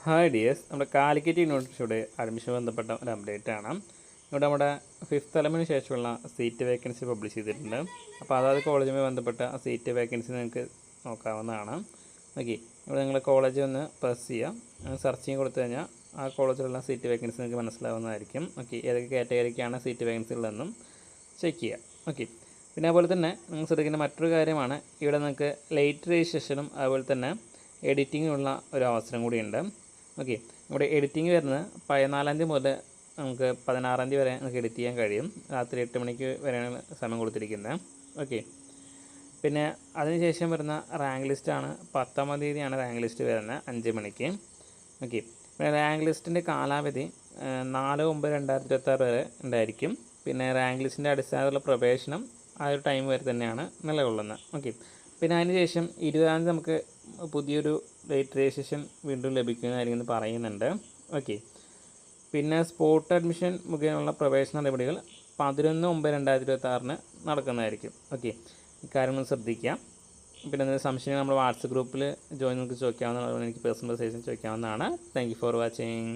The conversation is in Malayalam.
ഹായ് ഡിയേഴ്സ്, നമ്മുടെ കാലിക്കറ്റ് യൂണിവേഴ്സിറ്റിയുടെ അഡ്മിഷൻ ബന്ധപ്പെട്ട ഒരു അപ്ഡേറ്റ് ആണ്. ഇവിടെ നമ്മുടെ ഫിഫ്ത്ത് എലമിന് ശേഷമുള്ള സീറ്റ് വേക്കൻസി പബ്ലിഷ് ചെയ്തിട്ടുണ്ട്. അപ്പോൾ അതായത് കോളേജുമായി ബന്ധപ്പെട്ട സീറ്റ് വേക്കൻസി നിങ്ങൾക്ക് നോക്കാവുന്നതാണ്. ഓക്കെ, ഇവിടെ നിങ്ങൾ കോളേജ് ഒന്ന് പ്രസ് ചെയ്യുക, സെർച്ചിങ് കൊടുത്തു കഴിഞ്ഞാൽ ആ കോളേജിലുള്ള സീറ്റ് വേക്കൻസി നിങ്ങൾക്ക് മനസ്സിലാവുന്നതായിരിക്കും. ഓക്കെ, ഏതൊക്കെ കാറ്റഗറിക്കാണ് സീറ്റ് വേക്കൻസി ഉള്ളതെന്നും ചെക്ക് ചെയ്യുക. ഓക്കെ, പിന്നെ അതുപോലെ തന്നെ നിങ്ങൾ ശ്രദ്ധിക്കുന്ന മറ്റൊരു കാര്യമാണ്, ഇവിടെ നിങ്ങൾക്ക് ലേറ്റ് രജിസ്ട്രേഷനും അതുപോലെ തന്നെ എഡിറ്റിങ്ങിനുള്ള ഒരു അവസരം കൂടിയുണ്ട്. ഓക്കെ, ഇവിടെ എഡിറ്റിംഗ് വരുന്നത് 14 മുതൽ നമുക്ക് 16 വരെ നമുക്ക് എഡിറ്റ് ചെയ്യാൻ കഴിയും. രാത്രി 8 മണിക്ക് വരെയാണ് സമയം കൊടുത്തിരിക്കുന്നത്. ഓക്കെ, പിന്നെ അതിനുശേഷം വരുന്ന റാങ്ക് ലിസ്റ്റാണ് 10-ാം തീയതിയാണ് റാങ്ക് ലിസ്റ്റ് വരുന്നത് 5 മണിക്ക്. ഓക്കെ, പിന്നെ റാങ്ക് ലിസ്റ്റിൻ്റെ കാലാവധി 4/9/2026 വരെ ഉണ്ടായിരിക്കും. പിന്നെ റാങ്ക് ലിസ്റ്റിൻ്റെ അടിസ്ഥാനത്തിലുള്ള പ്രവേശനം ആ ഒരു ടൈം വരെ തന്നെയാണ് നിലകൊള്ളുന്നത്. ഓക്കെ, പിന്നെ അതിനുശേഷം 20-ാം തീയതി നമുക്ക് പുതിയൊരു ലേറ്റ് രജിസ്ട്രേഷൻ വീണ്ടും ലഭിക്കുന്നതായിരിക്കും എന്ന് പറയുന്നുണ്ട്. ഓക്കെ, പിന്നെ സ്പോട്ട് അഡ്മിഷൻ മുഖേനയുള്ള പ്രവേശന നടപടികൾ 11/9/2026 നടക്കുന്നതായിരിക്കും. ഓക്കെ, ഇക്കാര്യം ശ്രദ്ധിക്കുക. പിന്നെ എന്തെങ്കിലും സംശയം നമ്മുടെ വാട്സപ്പ് ഗ്രൂപ്പിൽ ജോയിൻ നിങ്ങൾക്ക് ചോദിക്കാവുന്നതാണ്, എനിക്ക് പേഴ്സണൽ മെസ്സേജ് ചോദിക്കാവുന്നതാണ്. Thank you for watching.